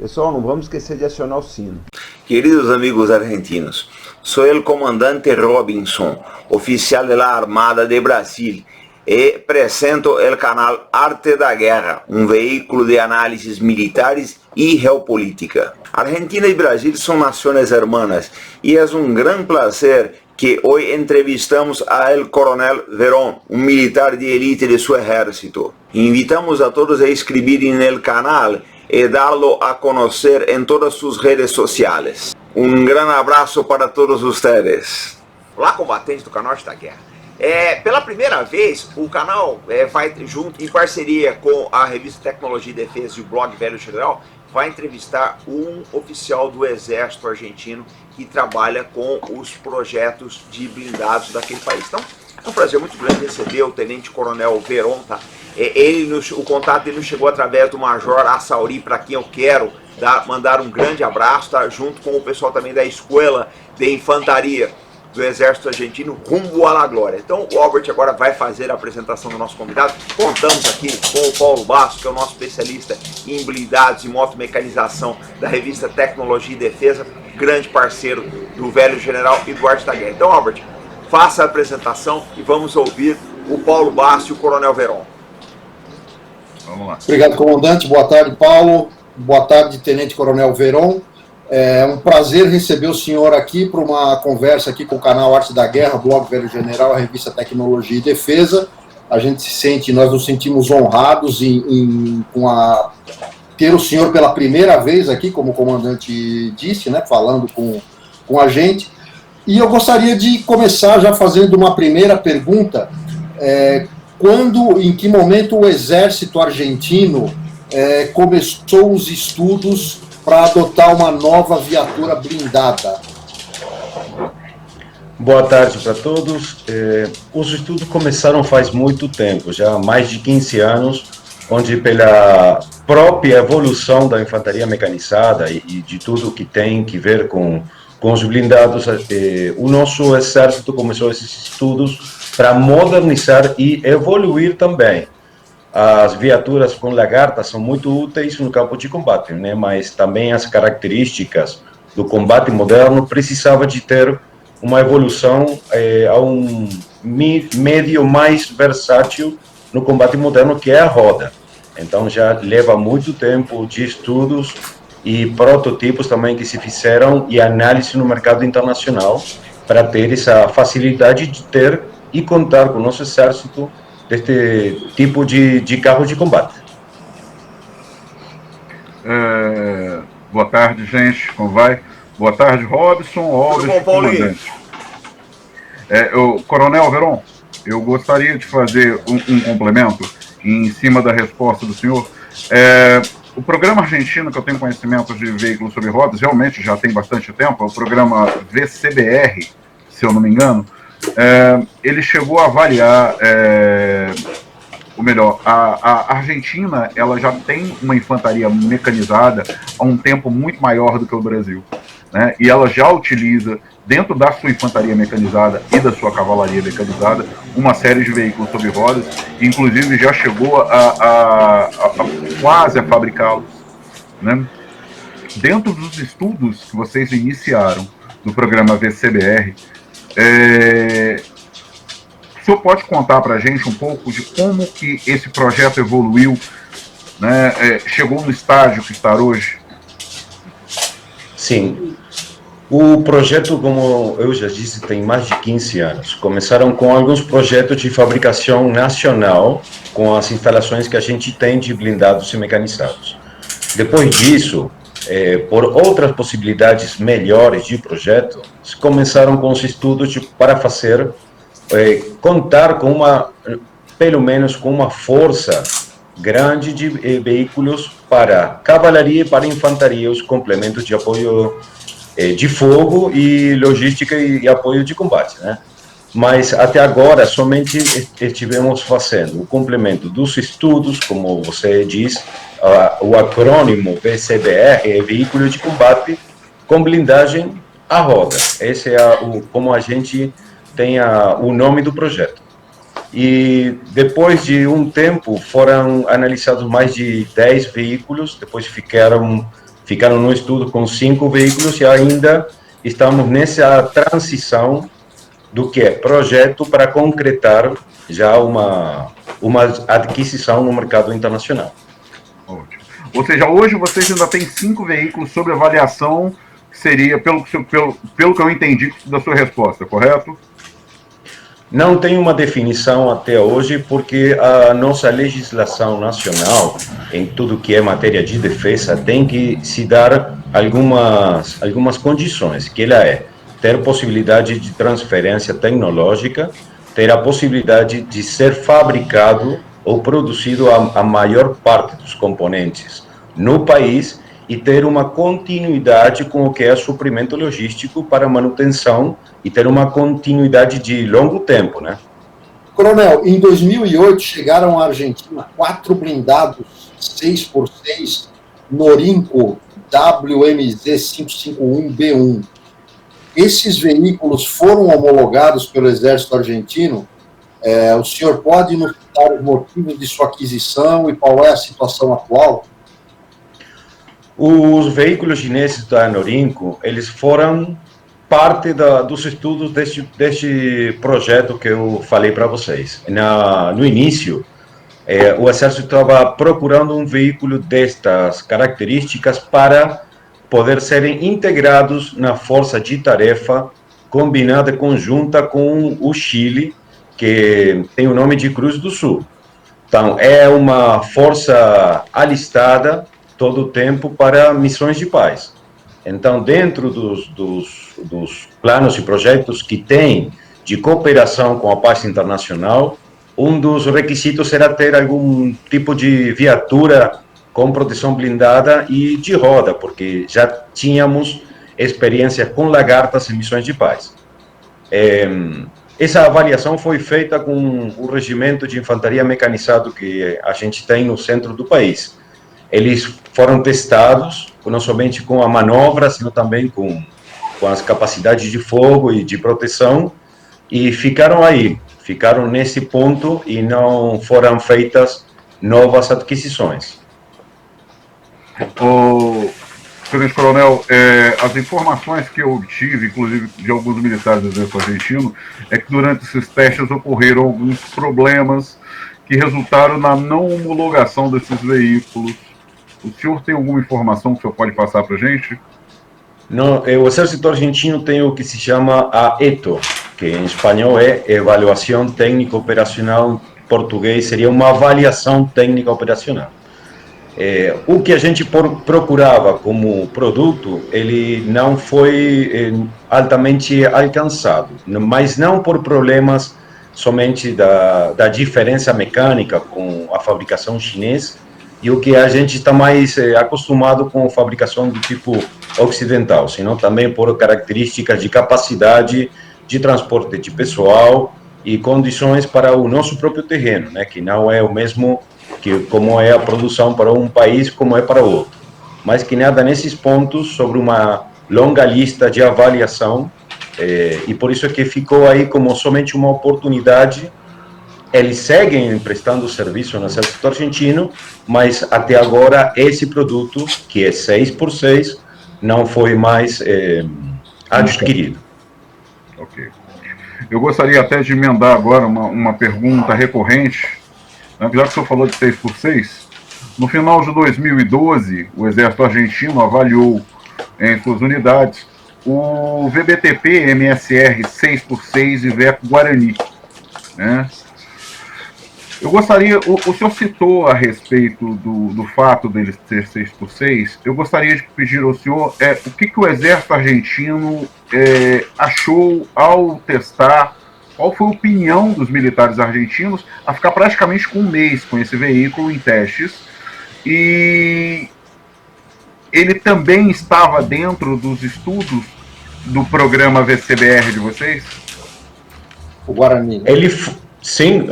Pessoal, não vamos esquecer de acionar o sino. Queridos amigos argentinos, soy el comandante Robinson, oficial de la Armada de Brasil, e presento el canal Arte da Guerra, um veículo de análises militares y geopolítica. Argentina y Brasil son naciones hermanas y es un gran placer que hoy entrevistamos a el coronel Verón, un militar de élite de su ejército. Invitamos a todos a escribir en el canal e darlo a conocer en todas sus redes sociales. Um grande abraço para todos vocês. Olá, combatentes do canal Arte da Guerra. Pela primeira vez, o canal vai junto, em parceria com a revista Tecnologia e Defesa e o blog Velho General, vai entrevistar um oficial do Exército Argentino que trabalha com os projetos de blindados daquele país. Então, é um prazer muito grande receber o Tenente Coronel Verón, tá? O contato dele nos chegou através do Major Assauri, para quem eu quero mandar um grande abraço, tá? Junto com o pessoal também da Escola de Infantaria do Exército Argentino, rumo à la glória. Então o Albert agora vai fazer a apresentação do nosso convidado. Contamos aqui com o Paulo Basso, que é o nosso especialista em blindados e motomecanização da revista Tecnologia e Defesa, grande parceiro do Velho General e do Arte da Guerra. Então, Albert, faça a apresentação e vamos ouvir o Paulo Basso e o Coronel Verón. Vamos lá. Obrigado, comandante. Boa tarde, Paulo. Boa tarde, Tenente Coronel Verón. É um prazer receber o senhor aqui para uma conversa aqui com o canal Arte da Guerra, blog Velho General, a revista Tecnologia e Defesa. Nós nos sentimos honrados em ter o senhor pela primeira vez aqui, como o comandante disse, né, falando com a gente. E eu gostaria de começar já fazendo uma primeira pergunta. Em que momento o exército argentino começou os estudos para adotar uma nova viatura blindada? Boa tarde para todos. Os estudos começaram faz muito tempo, já há mais de 15 anos, onde pela própria evolução da infantaria mecanizada e de tudo que tem que ver com os blindados, o nosso exército começou esses estudos para modernizar e evoluir também. As viaturas com lagarta são muito úteis no campo de combate, né? Mas também as características do combate moderno precisava de ter uma evolução a um meio mais versátil no combate moderno, que é a roda. Então já leva muito tempo de estudos e prototipos também que se fizeram e análise no mercado internacional para ter essa facilidade de ter e contar com o nosso exército deste tipo de carro de combate. Boa tarde, gente, como vai? Boa tarde, Robson, Tudo bom, Paulinho? Coronel Verón, eu gostaria de fazer um complemento em cima da resposta do senhor. O programa argentino, que eu tenho conhecimento de veículos sobre rodas, realmente já tem bastante tempo, é o programa VCBR, se eu não me engano. Ele chegou a avaliar, a Argentina, ela já tem uma infantaria mecanizada há um tempo muito maior do que o Brasil, né? E ela já utiliza, dentro da sua infantaria mecanizada e da sua cavalaria mecanizada, uma série de veículos sobre rodas, inclusive já chegou a quase a fabricá-los, né? Dentro dos estudos que vocês iniciaram no programa VCBR, o senhor pode contar para a gente um pouco de como que esse projeto evoluiu, né, chegou no estágio que está hoje? Sim. O projeto, como eu já disse, tem mais de 15 anos. Começaram com alguns projetos de fabricação nacional, com as instalações que a gente tem de blindados e mecanizados. Depois disso, por outras possibilidades melhores de projeto, começaram com os estudos para fazer, contar com pelo menos com uma força grande de veículos para cavalaria e para infantaria, os complementos de apoio de fogo e logística e apoio de combate, né? Mas até agora somente estivemos fazendo o complemento dos estudos, como você diz, o acrônimo VCBR é Veículo de Combate com Blindagem à Roda. Esse é como a gente tem o nome do projeto. E depois de um tempo foram analisados mais de 10 veículos, depois ficaram ficaram no estudo com 5 veículos e ainda estamos nessa transição do que é projeto para concretar já uma adquisição no mercado internacional. Ótimo. Ou seja, hoje vocês ainda têm 5 veículos sob avaliação, que seria, pelo que eu entendi da sua resposta, correto? Não tem uma definição até hoje, porque a nossa legislação nacional, em tudo que é matéria de defesa, tem que se dar algumas condições, que ela é ter possibilidade de transferência tecnológica, ter a possibilidade de ser fabricado ou produzido a maior parte dos componentes no país e ter uma continuidade com o que é suprimento logístico para manutenção e ter uma continuidade de longo tempo, né? Coronel, em 2008 chegaram à Argentina 4 blindados 6x6 Norinco WMZ 551B1. Esses veículos foram homologados pelo Exército Argentino. O senhor pode nos dar os motivos de sua aquisição e qual é a situação atual? Os veículos chineses da Norinco, eles foram parte dos estudos deste projeto que eu falei para vocês. No início, o Exército estava procurando um veículo destas características para poder serem integrados na força de tarefa combinada conjunta com o Chile, que tem o nome de Cruz do Sul. Então, é uma força alistada todo o tempo para missões de paz. Então, dentro dos planos e projetos que tem de cooperação com a paz internacional, um dos requisitos era ter algum tipo de viatura com proteção blindada e de roda, porque já tínhamos experiência com lagartas em missões de paz. Essa avaliação foi feita com o regimento de infantaria mecanizado que a gente tem no centro do país. Eles foram testados, não somente com a manobra, sino também com as capacidades de fogo e de proteção, e ficaram nesse ponto e não foram feitas novas adquisições. Tenente Coronel, as informações que eu obtive, inclusive de alguns militares do Exército Argentino, é que durante esses testes ocorreram alguns problemas que resultaram na não homologação desses veículos. O senhor tem alguma informação que o senhor pode passar para a gente? Não, o Exército Argentino tem o que se chama a ETO, que em espanhol é Evaluação Técnica Operacional, em português seria uma avaliação técnica operacional. O que a gente procurava como produto, ele não foi altamente alcançado, mas não por problemas somente da diferença mecânica com a fabricação chinesa e o que a gente está mais acostumado com a fabricação do tipo ocidental, senão também por características de capacidade de transporte de pessoal e condições para o nosso próprio terreno, né, que não é o mesmo que como é a produção para um país como é para outro, mas que nada nesses pontos sobre uma longa lista de avaliação, e por isso é que ficou aí como somente uma oportunidade. Eles seguem prestando serviço no Exército Argentino, mas até agora esse produto, que é 6x6, não foi mais adquirido. Ok. Eu gostaria até de emendar agora uma pergunta recorrente. Já que o senhor falou de 6x6, no final de 2012, o Exército Argentino avaliou em suas unidades o VBTP MSR 6x6 Iveco Guarani, né? Eu gostaria, o senhor citou a respeito do fato dele ser 6x6, eu gostaria de pedir ao senhor o que o Exército Argentino achou ao testar. Qual foi a opinião dos militares argentinos a ficar praticamente com um mês com esse veículo em testes? E ele também estava dentro dos estudos do programa VCBR de vocês? O Guarani. Sim,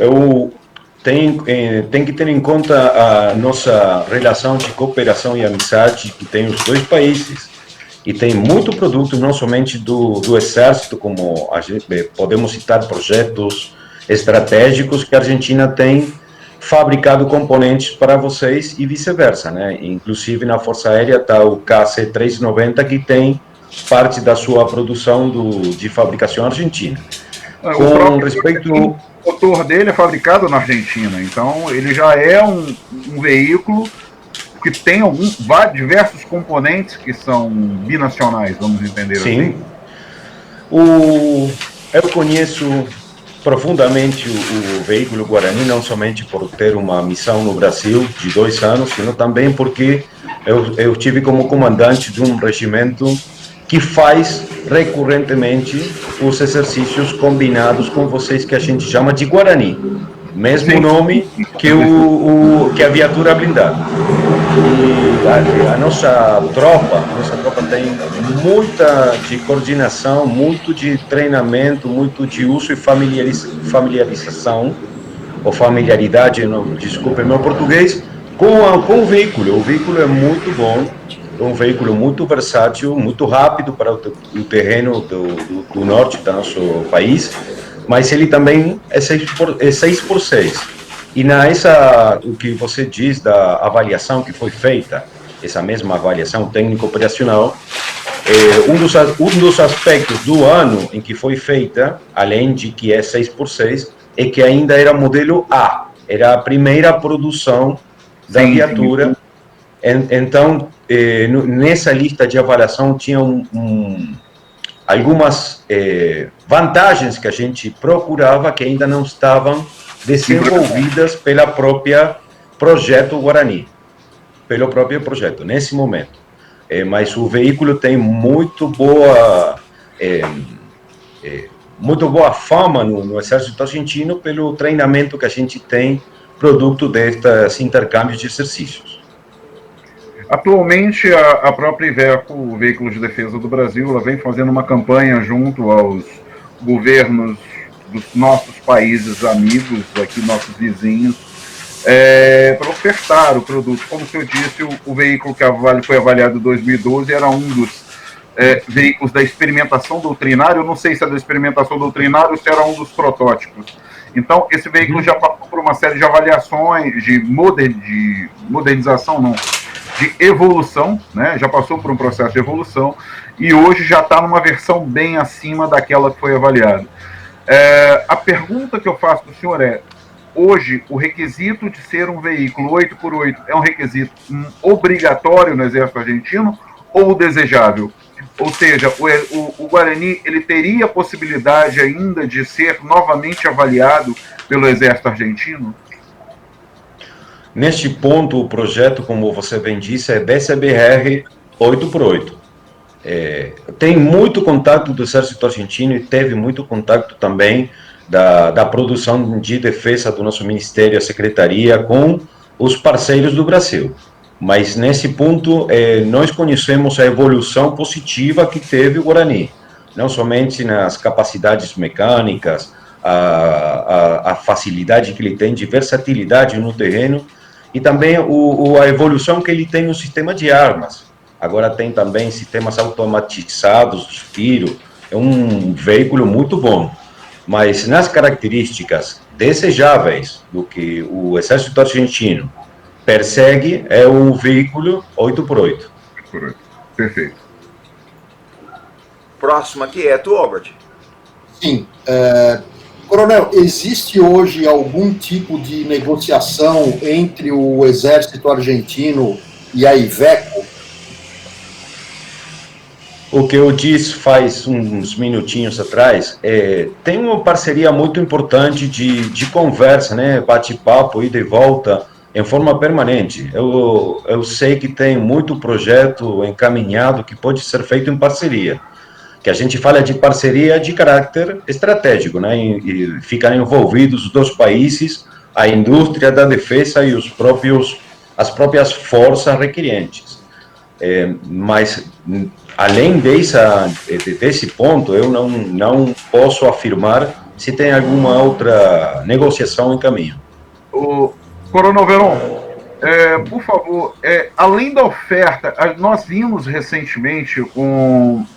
tem que ter em conta a nossa relação de cooperação e amizade que tem os dois países. E tem muito produto, não somente do Exército, como a gente, podemos citar projetos estratégicos que a Argentina tem fabricado componentes para vocês e vice-versa, né? Inclusive na Força Aérea está o KC-390 que tem parte da sua produção de fabricação argentina. Com respeito, o motor dele é fabricado na Argentina, então ele já é um veículo que tem diversos componentes que são binacionais, vamos entender assim. Sim. Eu conheço profundamente o veículo Guarani, não somente por ter uma missão no Brasil de 2 anos, sino também porque eu tive como comandante de um regimento que faz recorrentemente os exercícios combinados com vocês, que a gente chama de Guarani. Mesmo nome que a viatura blindada. E a nossa tropa tem muita de coordenação, muito de treinamento, muito de uso e familiarização, ou familiaridade, desculpe meu português, com o veículo. O veículo é muito bom, é um veículo muito versátil, muito rápido para o terreno do norte do nosso país, mas ele também é 6x6. E o que você diz da avaliação que foi feita, essa mesma avaliação técnico-operacional, um dos aspectos do ano em que foi feita, além de que é 6x6, é que ainda era modelo A, era a primeira produção da viatura. Então, nessa lista de avaliação tinha algumas vantagens que a gente procurava que ainda não estavam desenvolvidas pela própria projeto Guarani, pelo próprio projeto, nesse momento. Mas o veículo tem muito boa fama no Exército Argentino pelo treinamento que a gente tem, produto destes intercâmbios de exercícios. Atualmente, a própria Iveco, o Veículo de Defesa do Brasil, ela vem fazendo uma campanha junto aos governos dos nossos países amigos, aqui nossos vizinhos, para ofertar o produto. Como o senhor disse, o veículo que foi avaliado em 2012 era um dos veículos da experimentação doutrinária. Eu não sei se é da experimentação doutrinária ou se era um dos protótipos. Então, esse veículo já passou por uma série de avaliações, de modernização, não, de evolução, né? Já passou por um processo de evolução e hoje já está numa versão bem acima daquela que foi avaliada. A pergunta que eu faço para o senhor é: hoje o requisito de ser um veículo 8x8 é um requisito obrigatório no Exército Argentino ou desejável? Ou seja, o Guarani ele teria a possibilidade ainda de ser novamente avaliado pelo Exército Argentino? Neste ponto, o projeto, como você bem disse, é DCBR 8x8. Tem muito contato do Exército Argentino e teve muito contato também da produção de defesa do nosso Ministério, a Secretaria, com os parceiros do Brasil. Mas nesse ponto, nós conhecemos a evolução positiva que teve o Guarani, não somente nas capacidades mecânicas, a facilidade que ele tem de versatilidade no terreno, e também a evolução que ele tem no sistema de armas. Agora tem também sistemas automatizados de tiro, é um veículo muito bom. Mas nas características desejáveis do que o Exército Argentino persegue, é o veículo 8x8. Perfeito. Próximo aqui é tu, Albert. Sim. Coronel, existe hoje algum tipo de negociação entre o Exército Argentino e a Iveco? O que eu disse faz uns minutinhos atrás, tem uma parceria muito importante de conversa, né, bate-papo, ida e volta, em forma permanente. Eu sei que tem muito projeto encaminhado que pode ser feito em parceria, que a gente fala de parceria de caráter estratégico, né, e ficarem envolvidos os dois países, a indústria da defesa e as próprias forças requerentes. Mas, além desse ponto, eu não posso afirmar se tem alguma outra negociação em caminho. Coronel Veron, por favor, além da oferta, nós vimos recentemente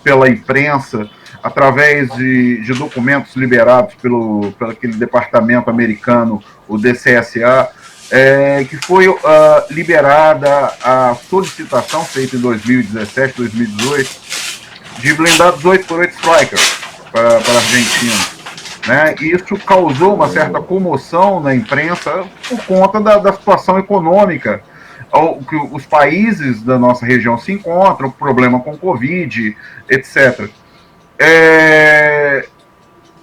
pela imprensa, através de documentos liberados pelo aquele departamento americano, o DCSA, que foi liberada a solicitação feita em 2017, 2018, de blindados 8x8 Striker para a Argentina. Né? E isso causou uma certa comoção na imprensa por conta da situação econômica que os países da nossa região se encontram, problema com Covid, etc.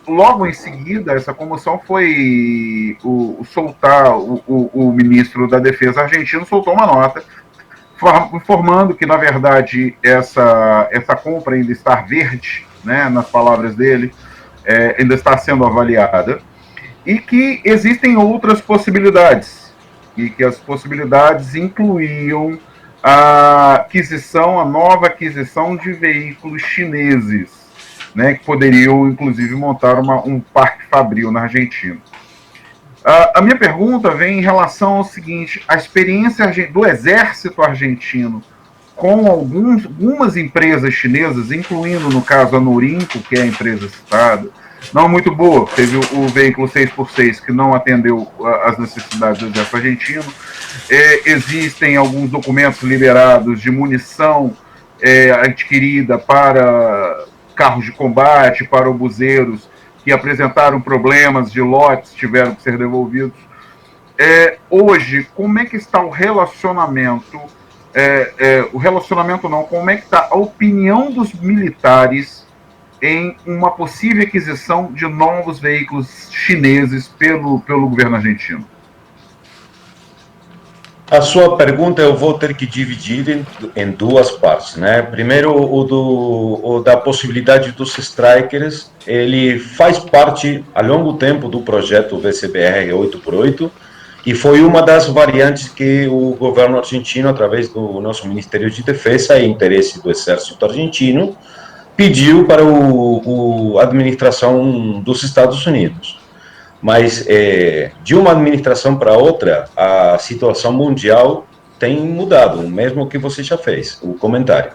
Logo em seguida, essa comoção foi o ministro da Defesa argentino soltou uma nota informando que, na verdade, essa compra ainda está verde, né, nas palavras dele, ainda está sendo avaliada, e que existem outras possibilidades, e que as possibilidades incluíam a nova aquisição de veículos chineses, né, que poderiam, inclusive, montar um parque fabril na Argentina. A minha pergunta vem em relação ao seguinte: a experiência do exército argentino com algumas empresas chinesas, incluindo, no caso, a Norinco, que é a empresa citada, não muito boa. Teve o veículo 6x6 que não atendeu às necessidades do exército argentino. Existem alguns documentos liberados de munição adquirida para carros de combate, para obuseiros, que apresentaram problemas de lotes, tiveram que ser devolvidos. Hoje, como é que está o relacionamento? Como é que está a opinião dos militares em uma possível aquisição de novos veículos chineses pelo governo argentino? A sua pergunta eu vou ter que dividir em duas partes, né? Primeiro, o da possibilidade dos strikers, ele faz parte, há longo tempo, do projeto VCBR 8x8, e foi uma das variantes que o governo argentino, através do nosso Ministério de Defesa e interesse do Exército argentino, pediu para a administração dos Estados Unidos. Mas de uma administração para outra, a situação mundial tem mudado, mesmo que você já fez o comentário.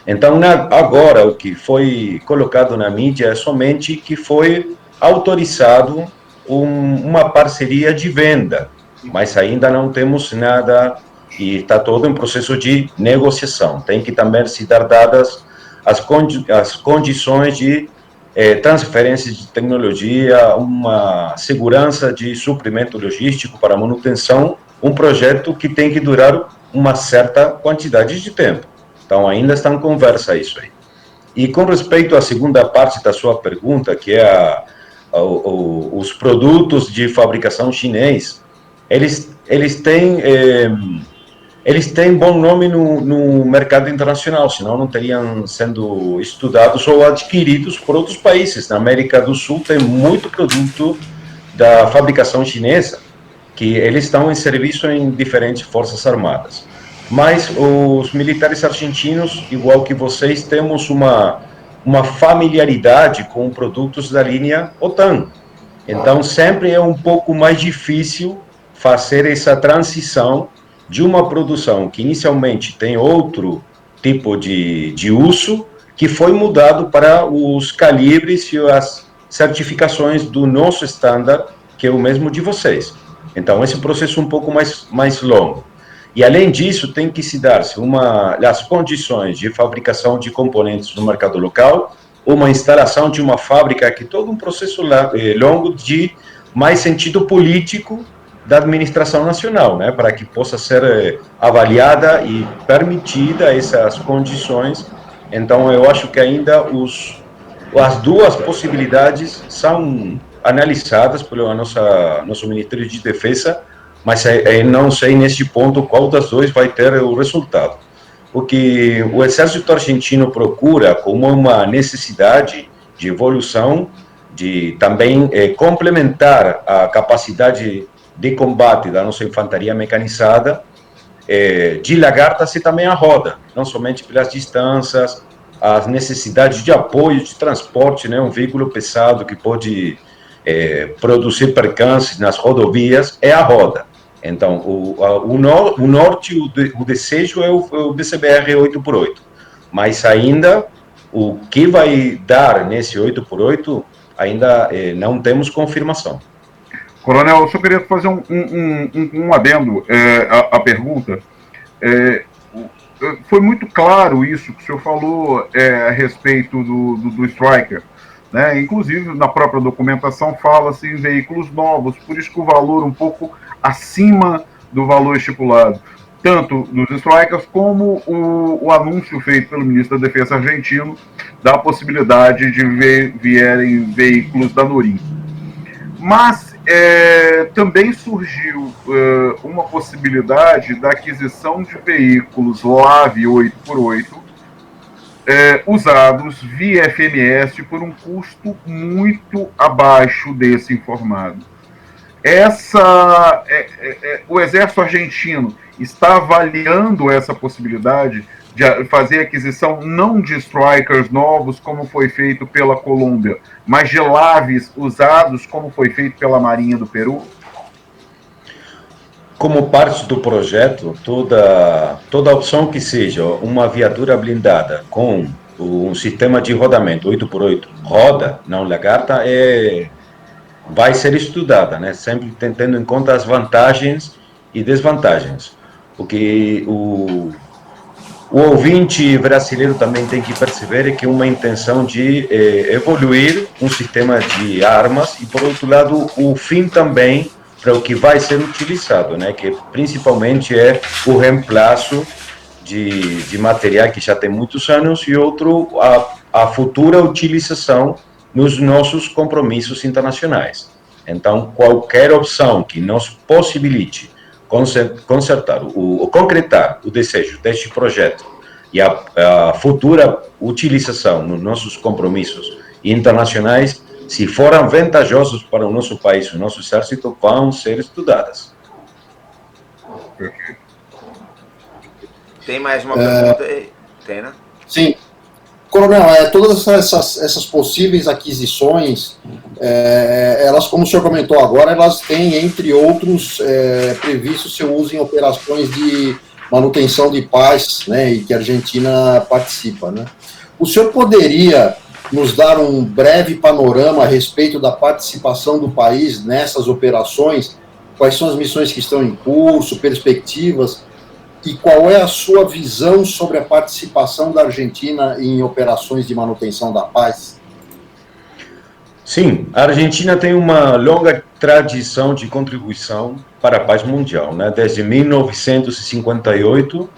Então, agora, o que foi colocado na mídia é somente que foi autorizado uma parceria de venda, mas ainda não temos nada e está todo em processo de negociação. Tem que também se dar dadas as condições de transferência de tecnologia, uma segurança de suprimento logístico para manutenção, um projeto que tem que durar uma certa quantidade de tempo. Então, ainda está em conversa isso aí. E com respeito à segunda parte da sua pergunta, que é os produtos de fabricação chinês, eles têm bom nome no mercado internacional, senão não teriam sendo estudados ou adquiridos por outros países. Na América do Sul tem muito produto da fabricação chinesa, que eles estão em serviço em diferentes forças armadas. Mas os militares argentinos, igual que vocês, temos uma familiaridade com produtos da linha OTAN. Então, sempre é um pouco mais difícil fazer essa transição de uma produção que inicialmente tem outro tipo de uso, que foi mudado para os calibres e as certificações do nosso estándar, que é o mesmo de vocês. Então, esse processo é um pouco mais longo. E, além disso, tem que se dar-se as condições de fabricação de componentes no mercado local, uma instalação de uma fábrica, que é todo um processo longo de mais sentido político da administração nacional, né, para que possa ser avaliada e permitida essas condições. Então, eu acho que ainda as duas possibilidades são analisadas pelo nosso Ministério de Defesa, mas não sei neste ponto qual das duas vai ter o resultado. O que o Exército argentino procura como uma necessidade de evolução, de também complementar a capacidade de combate da nossa infantaria mecanizada, de lagartas e também a roda, não somente pelas distâncias, as necessidades de apoio de transporte, né, um veículo pesado que pode produzir percances nas rodovias, é a roda. Então, o norte, o desejo é o VCBR 8x8, mas ainda o que vai dar nesse 8x8, ainda não temos confirmação. Coronel, eu só queria fazer um adendo à pergunta. Foi muito claro isso que o senhor falou a respeito do Striker. Né? Inclusive, na própria documentação fala-se em veículos novos, por isso que o valor um pouco acima do valor estipulado, tanto dos Strikers como o anúncio feito pelo ministro da Defesa argentino da possibilidade de vierem veículos da Norim. Mas também surgiu uma possibilidade da aquisição de veículos LAV 8x8 usados via FMS por um custo muito abaixo desse informado. O Exército Argentino está avaliando essa possibilidade de fazer aquisição não de Strikers novos, como foi feito pela Colômbia, mas de LAVs usados, como foi feito pela Marinha do Peru? Como parte do projeto, toda opção que seja uma viatura blindada com um sistema de rodamento 8x8 roda, não lagarta, vai ser estudada, né? Sempre tendo em conta as vantagens e desvantagens. Porque o ouvinte brasileiro também tem que perceber que é uma intenção de evoluir um sistema de armas e, por outro lado, o fim também para o que vai ser utilizado, né? Que principalmente é o reemplaço de material que já tem muitos anos e outro, a futura utilização nos nossos compromissos internacionais. Então, qualquer opção que nos possibilite concretar o desejo deste projeto e a futura utilização nos nossos compromissos internacionais, se forem vantajosos para o nosso país, o nosso exército, vão ser estudadas. Tem mais uma pergunta aí? Tem, né? Sim. Coronel, todas essas possíveis aquisições, elas, como o senhor comentou agora, elas têm, entre outros, previsto seu uso em operações de manutenção de paz, né, e que a Argentina participa, né? O senhor poderia nos dar um breve panorama a respeito da participação do país nessas operações? Quais são as missões que estão em curso, perspectivas? E qual é a sua visão sobre a participação da Argentina em operações de manutenção da paz? Sim, a Argentina tem uma longa tradição de contribuição para a paz mundial, né? Desde 1958,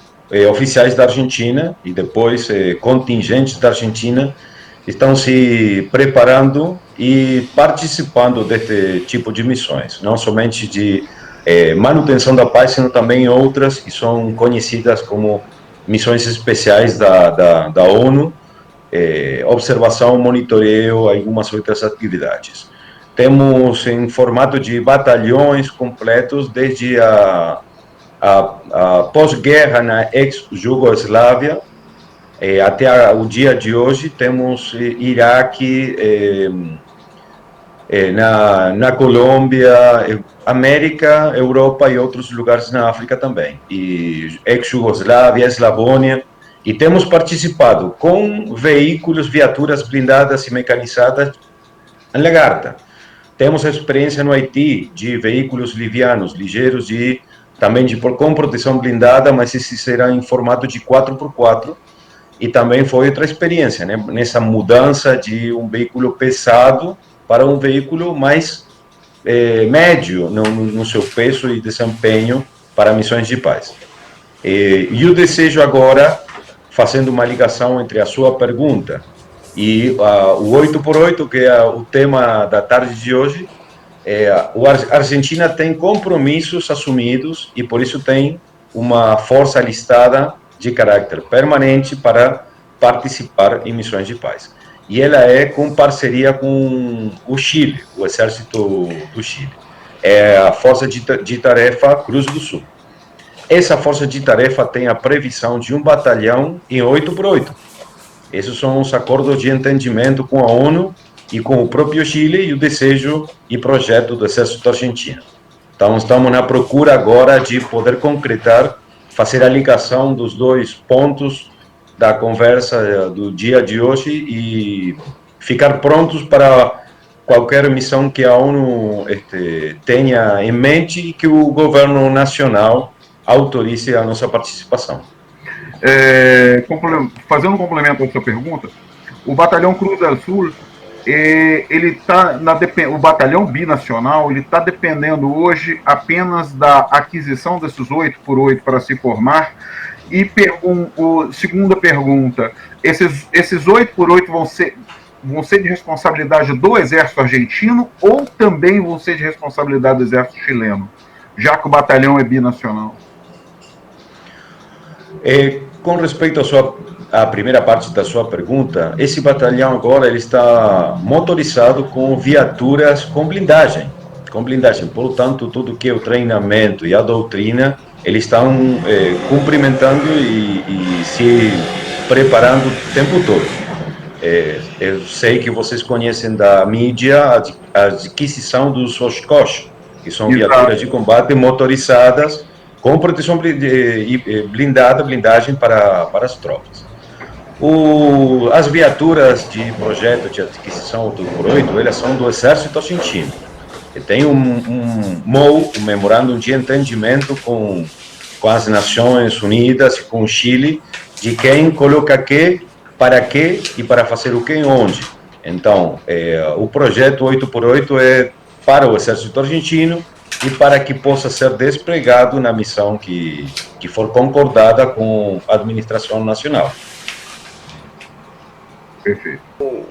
oficiais da Argentina e depois contingentes da Argentina estão se preparando e participando deste tipo de missões, não somente de manutenção da paz, sino também outras que são conhecidas como missões especiais da ONU, observação, monitoreio, algumas outras atividades. Temos em formato de batalhões completos, desde a pós-guerra na ex-Jugoslávia até o dia de hoje. Temos Iraque, na Colômbia, América, Europa e outros lugares na África também, e ex-Jugoslávia, Eslavônia, e temos participado com veículos, viaturas blindadas e mecanizadas em Lagarta. Temos experiência no Haiti de veículos livianos, ligeiros e também com proteção blindada, mas esse será em formato de 4x4, e também foi outra experiência, né, nessa mudança de um veículo pesado para um veículo mais médio no seu peso e desempenho para missões de paz. E eu desejo agora, fazendo uma ligação entre a sua pergunta e o 8x8, que é o tema da tarde de hoje, a Argentina tem compromissos assumidos e por isso tem uma força alistada de caráter permanente para participar em missões de paz. E ela é com parceria com o Chile, o Exército do Chile. É a Força de Tarefa Cruz do Sul. Essa Força de Tarefa tem a previsão de um batalhão em 8x8. Esses são os acordos de entendimento com a ONU e com o próprio Chile e o desejo e projeto do Exército Argentino. Então, estamos na procura agora de poder concretar, fazer a ligação dos dois pontos da conversa do dia de hoje e ficar prontos para qualquer missão que a ONU tenha em mente e que o governo nacional autorize a nossa participação. Fazendo um complemento à sua pergunta, o Batalhão Cruz del Sul, o batalhão binacional, ele está dependendo hoje apenas da aquisição desses 8x8 para se formar. E segunda pergunta, esses 8x8 vão ser de responsabilidade do Exército Argentino ou também vão ser de responsabilidade do Exército Chileno, já que o batalhão é binacional? Com respeito à primeira parte da sua pergunta, esse batalhão agora ele está motorizado com viaturas com blindagem. Portanto, tudo que é o treinamento e a doutrina, eles estão cumprimentando e se preparando o tempo todo. Eu sei que vocês conhecem da mídia a adquisição dos Oshkosh, que são viaturas de combate motorizadas com proteção blindagem para as tropas. As viaturas de projeto de aquisição 8x8, elas são do Exército Argentino. E tem um MOU, um Memorando de Entendimento com as Nações Unidas e com o Chile, de quem coloca que, para quê e para fazer o que e onde. Então, o projeto 8x8 é para o Exército Argentino e para que possa ser desplegado na missão que for concordada com a administração nacional. Perfeito.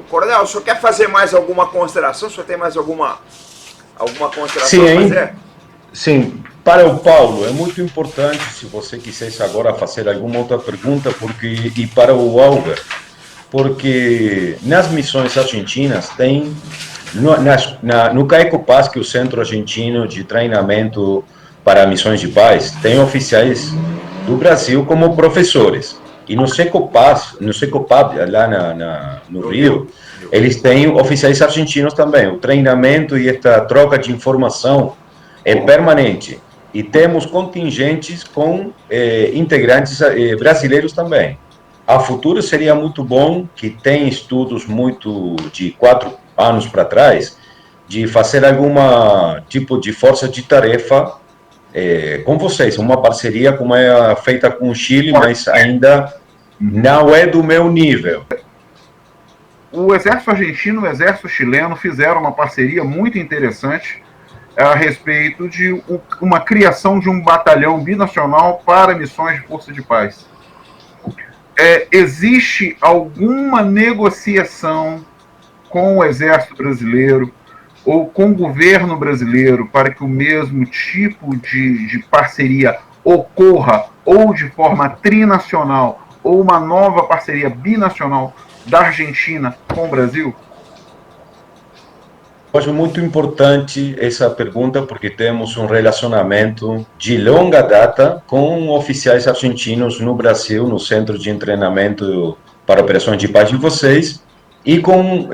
Coronel, o senhor quer fazer mais alguma consideração? O senhor tem mais alguma consideração a fazer? Sim, para o Paulo, é muito importante, se você quisesse agora fazer alguma outra pergunta, e para o Alber, porque nas missões argentinas tem, no CAECOPAS, que é o Centro Argentino de Treinamento para Missões de Paz, tem oficiais do Brasil como professores. E no Secopab, lá no Rio, eles têm oficiais argentinos também. O treinamento e esta troca de informação é permanente. E temos contingentes com integrantes brasileiros também. A futuro seria muito bom, que tem estudos muito de 4 anos para trás, de fazer algum tipo de força de tarefa com vocês. Uma parceria como é feita com o Chile, mas ainda não é do meu nível. O Exército Argentino e o Exército Chileno fizeram uma parceria muito interessante a respeito de uma criação de um batalhão binacional para missões de força de paz. Existe alguma negociação com o Exército Brasileiro ou com o governo brasileiro para que o mesmo tipo de parceria ocorra ou de forma trinacional ou uma nova parceria binacional da Argentina com o Brasil? Eu acho muito importante essa pergunta, porque temos um relacionamento de longa data com oficiais argentinos no Brasil, no Centro de Treinamento para Operações de Paz de vocês, e com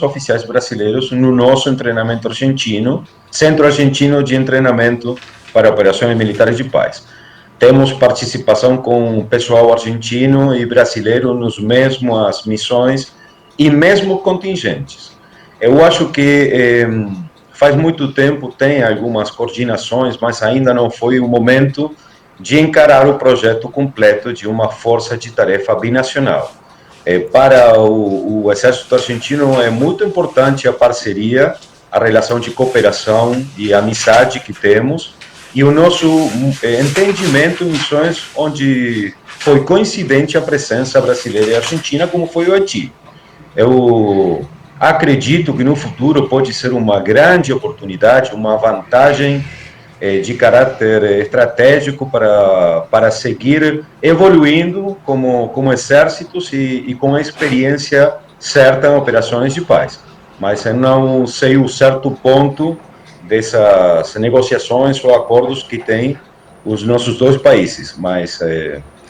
oficiais brasileiros no nosso treinamento argentino, Centro Argentino de Treinamento para Operações Militares de Paz. Temos participação com o pessoal argentino e brasileiro nos mesmas missões e mesmo contingentes. Eu acho que faz muito tempo tem algumas coordenações, mas ainda não foi o momento de encarar o projeto completo de uma força de tarefa binacional. Para o Exército Argentino é muito importante a parceria, a relação de cooperação e amizade que temos, e o nosso entendimento em missões onde foi coincidente a presença brasileira e argentina, como foi o Haiti. Eu acredito que no futuro pode ser uma grande oportunidade, uma vantagem de caráter estratégico para seguir evoluindo como exércitos e com a experiência certa em operações de paz. Mas eu não sei o certo ponto dessas negociações ou acordos que têm os nossos dois países, mas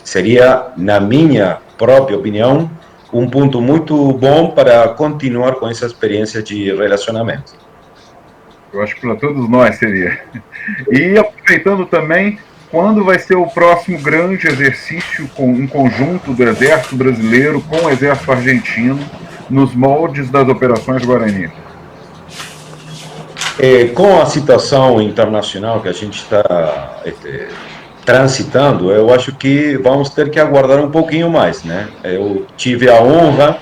seria, na minha própria opinião, um ponto muito bom para continuar com essa experiência de relacionamento. Eu acho que para todos nós seria. E aproveitando também, quando vai ser o próximo grande exercício em conjunto do Exército Brasileiro com o Exército Argentino nos moldes das operações Guarani? Com a situação internacional que a gente está transitando, eu acho que vamos ter que aguardar um pouquinho mais, né? Eu tive a honra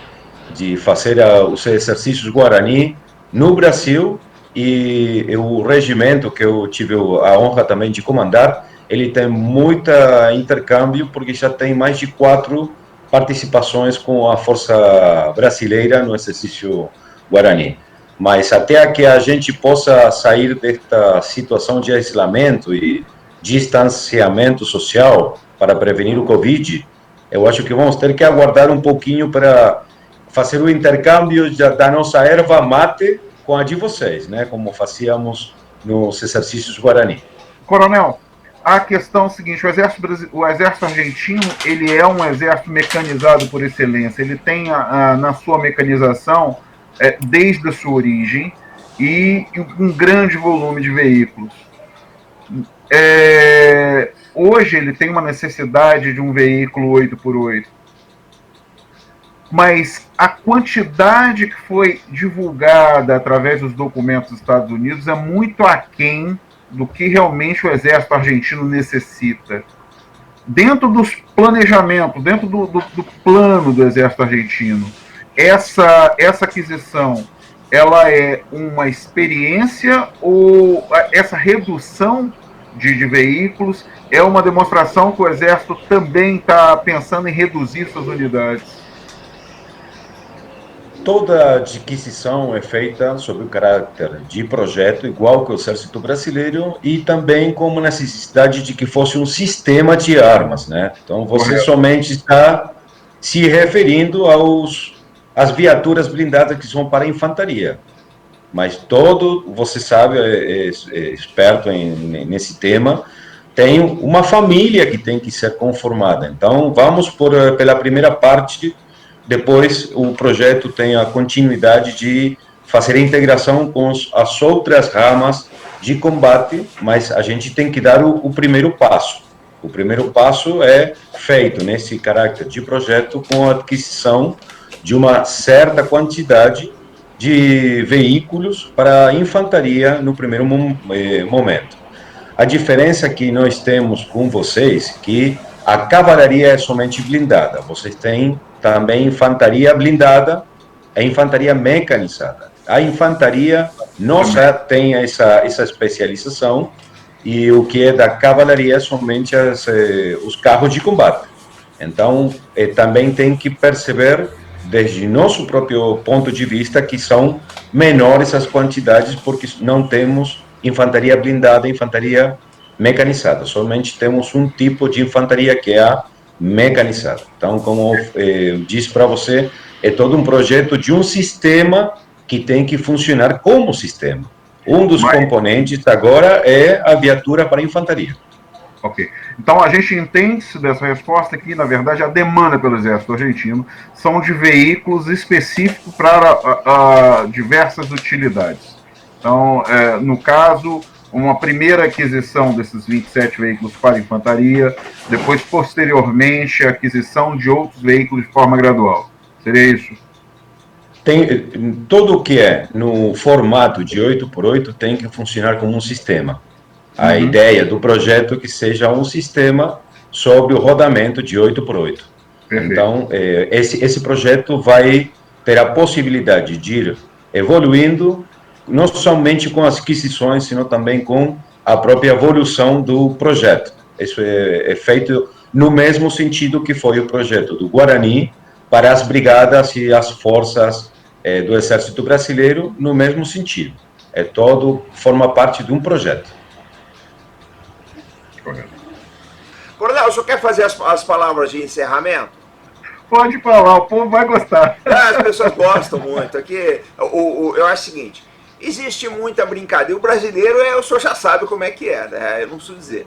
de fazer os exercícios Guarani no Brasil e o regimento que eu tive a honra também de comandar, ele tem muita intercâmbio porque já tem mais de 4 participações com a Força Brasileira no exercício Guarani. Mas até que a gente possa sair desta situação de isolamento e distanciamento social para prevenir o Covid, eu acho que vamos ter que aguardar um pouquinho para fazer o intercâmbio da nossa erva mate com a de vocês, né? Como fazíamos nos exercícios Guarani. Coronel, a questão é a seguinte: o exército argentino, ele é um exército mecanizado por excelência. Ele tem na sua mecanização, desde a sua origem, e um grande volume de veículos. Hoje ele tem uma necessidade de um veículo 8x8, mas a quantidade que foi divulgada através dos documentos dos Estados Unidos é muito aquém do que realmente o exército argentino necessita. Dentro dos planejamentos, dentro do plano do exército argentino, essa aquisição, ela é uma experiência, ou essa redução de veículos é uma demonstração que o exército também está pensando em reduzir suas unidades? Toda adquisição é feita sob o caráter de projeto, igual que o Exército Brasileiro, e também como necessidade de que fosse um sistema de armas, né? Então, você somente está se referindo às viaturas blindadas que são para a infantaria. Mas você sabe, é experto nesse tema, tem uma família que tem que ser conformada. Então, vamos pela primeira parte. Depois, o projeto tem a continuidade de fazer a integração com as outras ramas de combate, mas a gente tem que dar o primeiro passo. O primeiro passo é feito nesse caráter de projeto com a aquisição de uma certa quantidade de veículos para a infantaria no primeiro momento. A diferença que nós temos com vocês é que a cavalaria é somente blindada. Vocês têm também infantaria blindada, a infantaria mecanizada. A infantaria nossa tem essa especialização, e o que é da cavalaria é somente os carros de combate. Então, também tem que perceber, desde nosso próprio ponto de vista, que são menores as quantidades, porque não temos infantaria blindada e infantaria mecanizada. Somente temos um tipo de infantaria, que é a mecanizada. Então, como eu disse para você, é todo um projeto de um sistema que tem que funcionar como sistema. Um dos componentes agora é a viatura para a infantaria. Ok. Então, a gente entende dessa resposta que, na verdade, a demanda pelo exército argentino são de veículos específicos para diversas utilidades. Então, no caso, uma primeira aquisição desses 27 veículos para infantaria, depois, posteriormente, a aquisição de outros veículos de forma gradual. Seria isso? Tudo o que é no formato de 8x8 tem que funcionar como um sistema. A ideia do projeto é que seja um sistema sob o rodamento de 8x8. Perfeito. Então, esse projeto vai ter a possibilidade de ir evoluindo, não somente com as aquisições, sino também com a própria evolução do projeto. Isso é feito no mesmo sentido que foi o projeto do Guarani para as brigadas e as forças do Exército Brasileiro, no mesmo sentido. Forma parte de um projeto. Coronel, o senhor quer fazer as palavras de encerramento? Pode falar, o povo vai gostar. As pessoas gostam muito. Aqui, eu acho o seguinte: existe muita brincadeira. O brasileiro, o senhor já sabe como é que é, né? Eu não preciso dizer.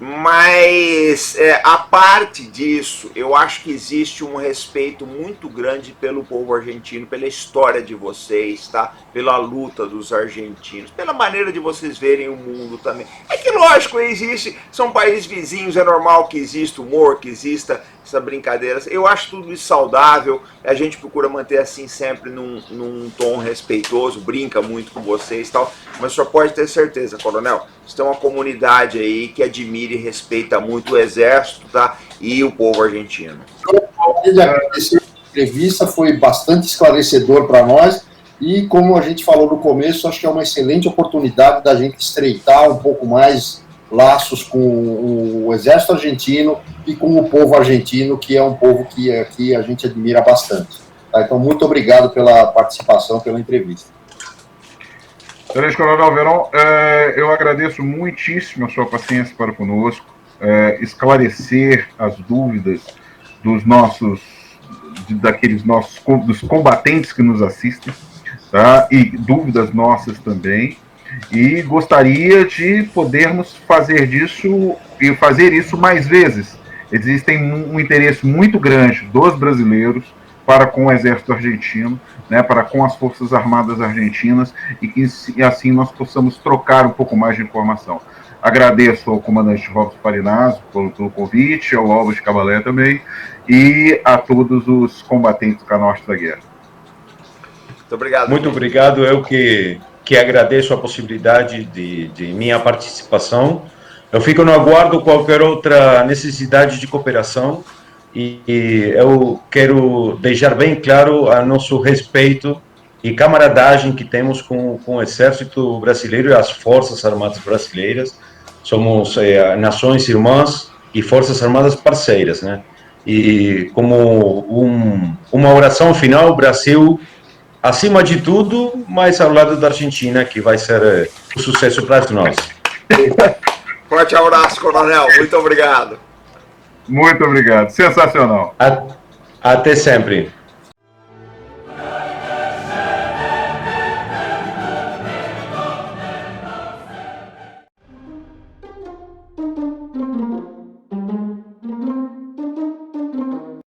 Mas, a parte disso, eu acho que existe um respeito muito grande pelo povo argentino, pela história de vocês, tá? Pela luta dos argentinos, pela maneira de vocês verem o mundo também. É que, lógico, existe, são países vizinhos, é normal que exista humor, que exista essa brincadeira. Eu acho tudo isso saudável, a gente procura manter assim sempre num tom respeitoso, brinca muito com vocês e tal, mas o senhor pode ter certeza, coronel, você tem uma comunidade aí que admira e respeita muito o exército, tá? E o povo argentino. Eu queria agradecer a entrevista, foi bastante esclarecedor para nós e, como a gente falou no começo, acho que é uma excelente oportunidade da gente estreitar um pouco mais laços com o exército argentino e com o povo argentino, que é um povo que aqui a gente admira bastante. Tá? Então, muito obrigado pela participação, pela entrevista. Tenente Coronel Verón, eu agradeço muitíssimo a sua paciência para conosco, esclarecer as dúvidas dos dos combatentes que nos assistem, tá? E dúvidas nossas também. E gostaria de podermos fazer disso e fazer isso mais vezes. Existem um interesse muito grande dos brasileiros para com o exército argentino, né, para com as forças armadas argentinas, e que assim nós possamos trocar um pouco mais de informação. Agradeço ao comandante Robson Parinazzo pelo convite, ao Álvaro de Cabalé também, e a todos os combatentes da Norte da Guerra. Muito obrigado. Muito obrigado, eu que agradeço a possibilidade de minha participação. Eu fico no aguardo de qualquer outra necessidade de cooperação e eu quero deixar bem claro o nosso respeito e camaradagem que temos com o Exército Brasileiro e as Forças Armadas Brasileiras. Somos nações irmãs e Forças Armadas parceiras, né? E como uma oração final, Brasil acima de tudo, mas ao lado da Argentina, que vai ser um sucesso para nós. Forte abraço, coronel. Muito obrigado. Muito obrigado. Sensacional. Até sempre.